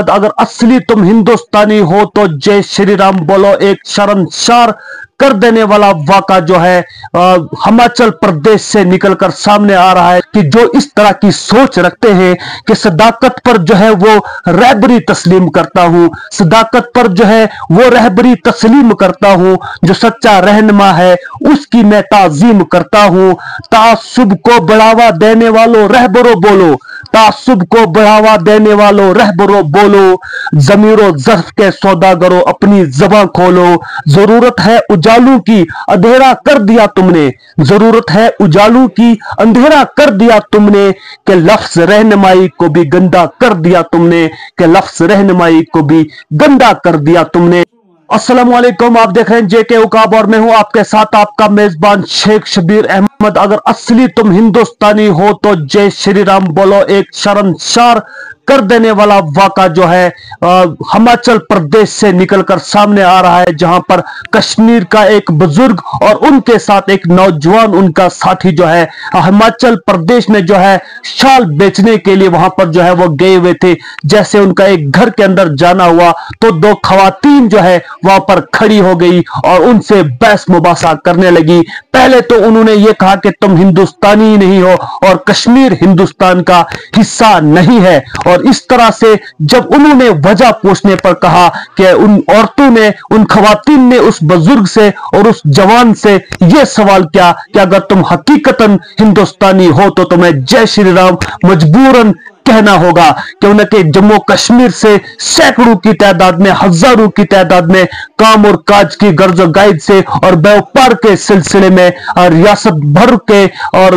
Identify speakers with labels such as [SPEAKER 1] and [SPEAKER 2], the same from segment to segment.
[SPEAKER 1] अगर असली तुम हिंदुस्तानी हो तो जय श्री राम बोलो। एक शर्मसार कर देने वाला वाका जो है हिमाचल प्रदेश से निकलकर सामने आ रहा है कि जो इस तरह की सोच रखते हैं कि सदाकत पर जो है वो रहबरी तस्लीम करता हूं, सदाकत पर जो है वो रहबरी तस्लीम करता हूं, जो सच्चा रहनुमा है उसकी मैं ताजीम करता हूं। तासुब को बढ़ावा देने वालों रहबरो बोलो, तासुब को बढ़ावा देने वालों रहबरो बोलो। जमीरो ज़र्फ के सौदागरों अपनी ज़बान खोलो। जरूरत है उजालू की अंधेरा कर दिया तुमने, जरूरत है उजालू की अंधेरा कर दिया तुमने, कि लफ्ज रहनुमाई को भी गंदा कर दिया तुमने, कि लफ्ज रहनुमाई को भी गंदा कर दिया तुमने। अस्सलाम वालेकुम, आप देख रहे हैं जेके उकाब और मैं हूं आपके साथ आपका मेजबान शेख शबीर अहमद। अगर असली तुम हिंदुस्तानी हो तो जय श्री राम बोलो। एक शर्मसार कर देने वाला वाका जो है हिमाचल प्रदेश से निकलकर सामने आ रहा है, जहां पर कश्मीर का एक बुजुर्ग और उनके साथ एक नौजवान उनका साथी जो है हिमाचल प्रदेश में जो है शाल बेचने के लिए वहां पर जो है वो गए हुए थे। जैसे उनका एक घर के अंदर जाना हुआ तो दो खवातीन जो है वहां पर खड़ी हो गई और उनसे बहस मुबासा करने लगी। पहले तो उन्होंने ये कहा कि तुम हिंदुस्तानी नहीं हो और कश्मीर हिंदुस्तान का हिस्सा नहीं है, और इस तरह से जब उन्होंने वजह पूछने पर कहा कि उन औरतों ने, उन खवातीन ने उस बुजुर्ग से और उस जवान से यह सवाल किया कि अगर तुम हकीकतन हिंदुस्तानी हो तो तुम्हें जय श्री राम मजबूरन कहना होगा, क्योंकि जम्मू कश्मीर से सैकड़ों की तादाद में, हजारों की तादाद में काम और काज की गर्ज गाइड से और व्यापार के सिलसिले में रियासत भर के और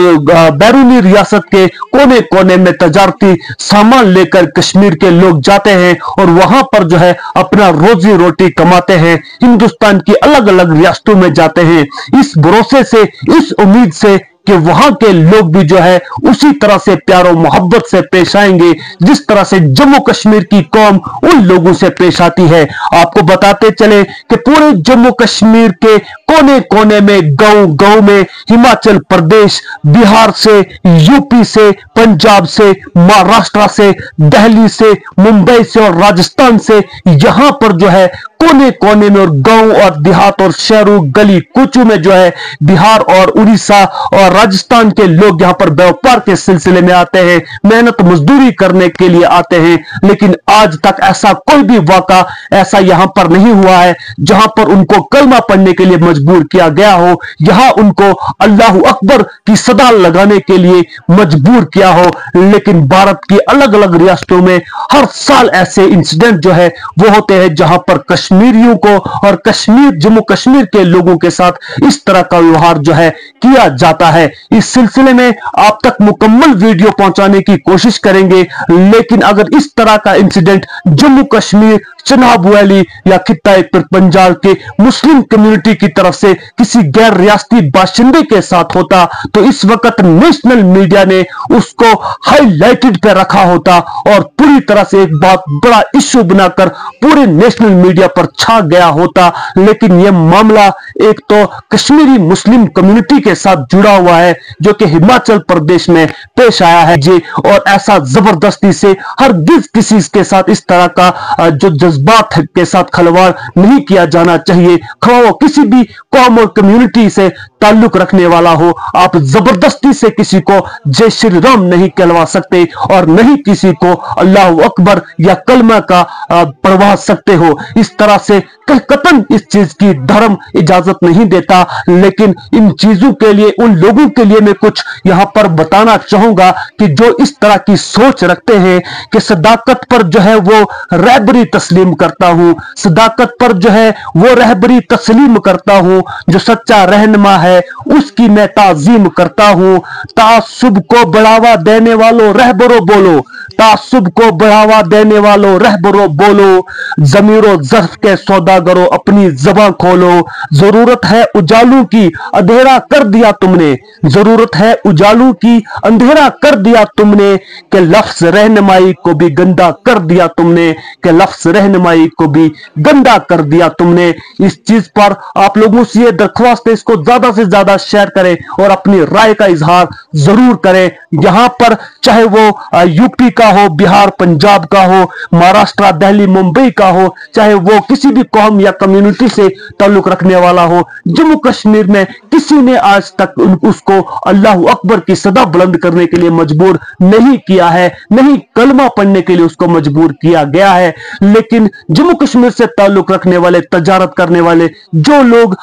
[SPEAKER 1] बैरूनी रियासत के कोने कोने में तजारती सामान लेकर कश्मीर के लोग जाते हैं और वहां पर जो है अपना रोजी रोटी कमाते हैं, हिंदुस्तान की अलग अलग रियासतों में जाते हैं, इस भरोसे से, इस उम्मीद से कि वहां के लोग भी जो है उसी तरह से प्यारो मोहब्बत से पेश आएंगे जिस तरह से जम्मू कश्मीर की कौम उन लोगों से पेश आती है। आपको बताते चले कि पूरे जम्मू कश्मीर के कोने कोने में, गांव गांव में, हिमाचल प्रदेश, बिहार से, यूपी से, पंजाब से, महाराष्ट्र से, दिल्ली से, मुंबई से और राजस्थान से, यहां पर जो है कोने कोने में और गांव और देहात और शहरों गली कूचों में जो है बिहार और उड़ीसा और राजस्थान के लोग यहां पर व्यापार के सिलसिले में आते हैं, मेहनत मजदूरी करने के लिए आते हैं। लेकिन आज तक ऐसा कोई भी वाका ऐसा यहां पर नहीं हुआ है जहां पर उनको कलमा पढ़ने के लिए मजबूर किया गया हो, यहां उनको अल्लाह अकबर की सदा लगाने के लिए मजबूर किया हो। लेकिन भारत की अलग अलग रियासतों में हर साल ऐसे इंसिडेंट जो है वो होते हैं जहां पर कश्मीरियों को और जम्मू कश्मीर के लोगों के साथ इस तरह का व्यवहार जो है किया जाता है। इस सिलसिले में आप तक मुकम्मल वीडियो पहुंचाने की कोशिश करेंगे, लेकिन अगर इस तरह का इंसिडेंट जम्मू कश्मीर, चनाब वैली या खित्ता पंजाब के मुस्लिम कम्युनिटी की तरफ से किसी गैर रियासती बाशिंदे के साथ होता तो इस वक्त नेशनल मीडिया ने उसको हाईलाइटेड पे रखा होता और पूरी तरह से एक बहुत बड़ा इश्यू बनाकर पूरे नेशनल मीडिया पर छा गया होता। लेकिन यह मामला एक तो कश्मीरी मुस्लिम कम्युनिटी के साथ जुड़ा हुआ है जो कि हिमाचल प्रदेश में पेश आया है जी, और ऐसा जबरदस्ती से हरगिज किसी के साथ इस तरह का जो जज्बात के साथ खलवाड़ नहीं किया जाना चाहिए। खवाओ किसी भी कौम और कम्युनिटी से ताल्लुक रखने वाला हो, आप जबरदस्ती से किसी को जय श्री राम नहीं कहलवा सकते और नहीं किसी को अल्लाह अकबर या कलमा का पढ़वा सकते हो। इस तरह से कतन इस चीज की धर्म इजाजत नहीं देता। लेकिन इन चीजों के लिए, उन लोगों के लिए मैं कुछ यहां पर बताना चाहूंगा कि जो इस तरह की सोच रखते हैं कि सदाकत पर जो है वो रहबरी तस्लीम करता हूं, सदाकत पर जो है वो रहबरी तस्लीम करता हूं, जो सच्चा रहनुमा है उसकी मैं ताजीम करता हूं। तासुब को बढ़ावा देने वालों रहबरो बोलो, तासुब को बढ़ावा देने वालों रहबरो बोलो। जमीरो ज़र्फ के सौदागरों अपनी ज़बान खोलो। जरूरत है उजालू की अंधेरा कर दिया तुमने, जरूरत है उजालू की अंधेरा कर दिया तुमने, कि लफ्ज रहनुमाई को भी गंदा कर दिया तुमने, कि लफ्ज रहनुमाई को भी गंदा कर दिया तुमने। इस चीज पर आप लोगों से ये दरख्वास्त है, इसको ज्यादा से से ज्यादा शेयर करें और अपनी राय का इजहार जरूर करें। यहाँ पर चाहे वो यूपी का हो, बिहार पंजाब का हो, महाराष्ट्र दिल्ली मुंबई का हो, चाहे वो किसी भी कौम या कम्युनिटी से ताल्लुक रखने वाला हो, जम्मू कश्मीर में किसी ने आज तक उसको अल्लाह अकबर की सदा बुलंद करने के लिए मजबूर नहीं किया है, नहीं कलमा पढ़ने के लिए उसको मजबूर किया गया है। लेकिन जम्मू कश्मीर से ताल्लुक रखने वाले, तजारत करने वाले जो लोग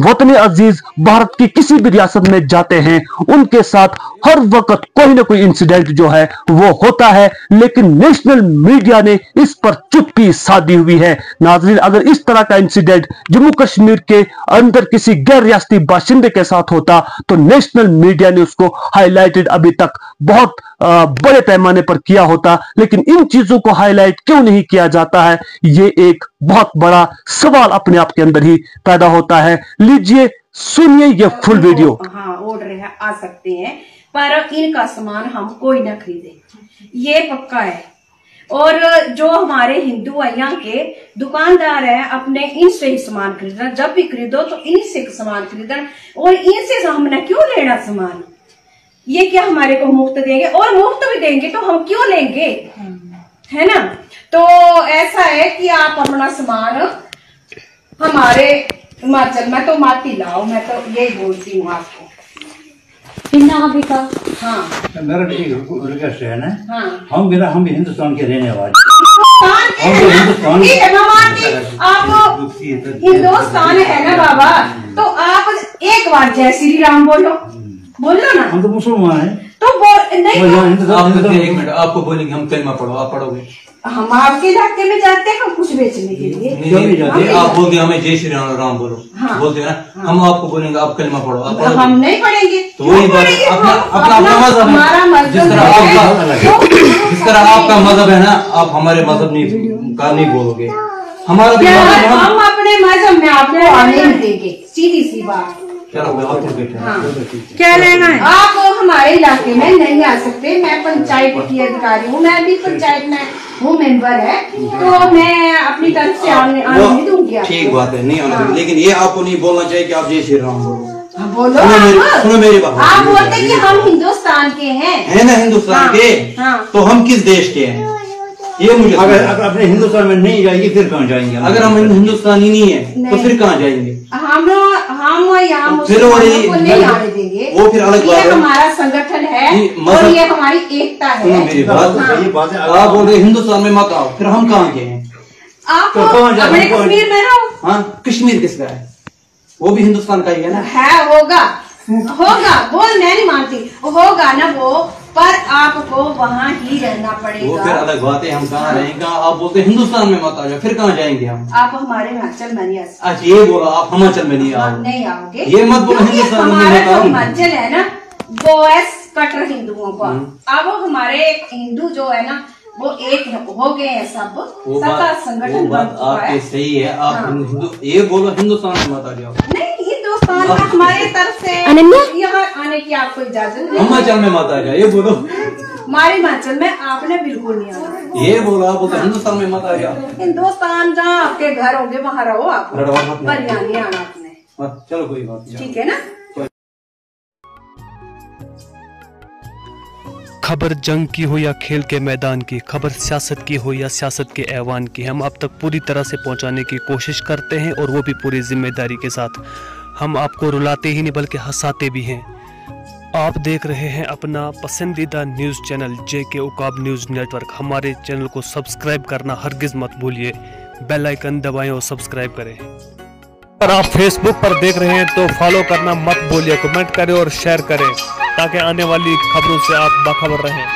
[SPEAKER 1] वतन अजीज भारत की किसी भी रियासत में जाते हैं, उनके साथ हर वक्त कोई ना कोई इंसिडेंट जो है वो होता है, लेकिन नेशनल मीडिया ने इस पर चुप्पी साधी हुई है। नाज़रीन, अगर इस तरह का इंसिडेंट जम्मू कश्मीर के अंदर किसी गैर रियासती बाशिंदे के साथ होता तो नेशनल मीडिया ने उसको हाईलाइटेड अभी तक बहुत बड़े पैमाने पर किया होता, लेकिन इन चीजों को हाईलाइट क्यों नहीं किया जाता है, ये एक बहुत बड़ा सवाल अपने आप के अंदर ही पैदा होता है। लीजिए सुनिए ये फुल वीडियो।
[SPEAKER 2] हाँ, ऑर्डर आ सकते हैं पर इनका सामान हम कोई ना खरीदे, ये पक्का है। और जो हमारे हिंदू यहाँ के दुकानदार हैं, अपने इनसे ही सामान खरीदना, जब भी खरीदो तो इनसे सामान खरीदना, और इनसे हमने क्यों लेना सामान? ये क्या हमारे को मुफ्त देंगे? और मुफ्त भी देंगे तो हम क्यों लेंगे, है ना? तो ऐसा है कि आप अपना सामान हमारे हिमाचल में तो माती लाओ, मैं तो यही बोलती हूँ आपको। हाँ,
[SPEAKER 3] मेरा एक रिक्वेस्ट है ना,
[SPEAKER 2] हाँ,
[SPEAKER 3] हम भी हिंदुस्तान के रहने वाले,
[SPEAKER 2] ठीक है, मैं मानती। आप हिंदुस्तान है ना बाबा, तो आप एक बार जय श्री राम बोलो ना।
[SPEAKER 3] हम तो मुसलमान हैं,
[SPEAKER 2] तो नहीं,
[SPEAKER 4] एक मिनट, आपको बोलेंगे हम कलमा पढ़ो, आप पढ़ोगे?
[SPEAKER 2] हम आपके इलाके में जाते हैं कुछ बेचने के लिए,
[SPEAKER 4] नहीं, आप बोलते हमें जय श्री राम बोलो,
[SPEAKER 2] हाँ,
[SPEAKER 4] बोलते हैं ना, हम आपको बोलेंगे आप कलमा पढ़ो, आप पढ़ोगे?
[SPEAKER 2] हम नहीं पढ़ेंगे।
[SPEAKER 4] तो वही बात, अपना मजहब है, जिस तरह आपका मजहब है ना, आप हमारे मजहब नहीं बोलोगे। हमारा
[SPEAKER 2] हम अपने मजहब में आपको आने नहीं देंगे, सीधी सी बात। हाँ, क्या लेना है? आप हमारे इलाके में नहीं आ सकते। मैं पंचायत की अधिकारी हूँ, मैं भी पंचायत में हूँ, मेंबर है, तो मैं अपनी तरफ से आने नहीं दूंगी।
[SPEAKER 4] ठीक बात है, नहीं आना, लेकिन ये आपको नहीं बोलना चाहिए कि आप जय श्री राम बोलो।
[SPEAKER 2] बोलो,
[SPEAKER 4] सुनो मेरी बात।
[SPEAKER 2] आप बोलते कि हम हिंदुस्तान के हैं,
[SPEAKER 4] है ना, हिंदुस्तान के, तो हम किस देश के हैं ये मुझे?
[SPEAKER 3] अगर अपने हिंदुस्तान में नहीं जाएंगे फिर कहाँ जाएंगे?
[SPEAKER 4] अगर हम हिंदुस्तानी नहीं है तो फिर कहाँ जाएंगे?
[SPEAKER 2] हम यहाँ
[SPEAKER 4] मुसलमानों
[SPEAKER 2] को नहीं आने देंगे,
[SPEAKER 4] वो फिर अलग बात है।
[SPEAKER 2] हमारा संगठन है और ये हमारी एकता है।
[SPEAKER 4] मेरी बात, आप बोल रहे हिंदुस्तान में मत आओ, फिर हम कहाँ के हैं?
[SPEAKER 2] आप अपने कश्मीर में रहो।
[SPEAKER 4] हाँ, कश्मीर किसका है? वो भी हिंदुस्तान का ही है ना?
[SPEAKER 2] है, होगा, वो मैं नहीं मानती, होगा ना वो, पर आपको वहाँ ही रहना पड़ेगा।
[SPEAKER 4] वो फिर अलग बात है, हम कहाँ रहेंगे? आप बोलते हिंदुस्तान में मत आ जाओ, फिर कहाँ जाएंगे हम?
[SPEAKER 2] आप हमारे हिमाचल में नहीं आ सकते।
[SPEAKER 4] अच्छा, ये बोला आप हिमाचल में नहीं आओगे?
[SPEAKER 2] नहीं आओगे,
[SPEAKER 4] ये मत बोलो हिंदुस्तान में
[SPEAKER 2] हमारा हिमाचल है ना, वो है कट्टर हिंदुओं का। अब हमारे हिंदू जो है ना, वो एक हो गए हैं, सबका संगठन बन चुका है।
[SPEAKER 4] सही है, आप ये बोलो हिंदुस्तान में मत आ जाओ।
[SPEAKER 2] नहीं, हिंदुस्तान में हमारी तरफ से यहाँ आने की आपको इजाजत नहीं।
[SPEAKER 4] हिमाचल में मत आ जाओ, ये बोलो।
[SPEAKER 2] हमारे हिमाचल में आपने बिल्कुल नहीं आना,
[SPEAKER 4] ये बोला आप बोलते हिंदुस्तान में मत आ जाओ।
[SPEAKER 2] हिंदुस्तान जहाँ आपके घर होंगे वहाँ रहो, आप पर यहाँ नहीं आना आपने।
[SPEAKER 4] चलो कोई बात नहीं,
[SPEAKER 2] ठीक है ना?
[SPEAKER 5] खबर जंग की हो या खेल के मैदान की, खबर सियासत की हो या सियासत के ऐवान की, हम आप तक पूरी तरह से पहुंचाने की कोशिश करते हैं, और वो भी पूरी जिम्मेदारी के साथ। हम आपको रुलाते ही नहीं बल्कि हंसाते भी हैं। आप देख रहे हैं अपना पसंदीदा news channel JK Uqab news network. हमारे चैनल को सब्सक्राइब करना हरगिज़ मत भूलिए, बेल आइकन दबाएं और सब्सक्राइब करें। अगर आप फेसबुक पर देख रहे हैं तो फॉलो करना मत भूलिए, कमेंट करें और शेयर करें ताकि आने वाली खबरों से आप बाखबर रहें।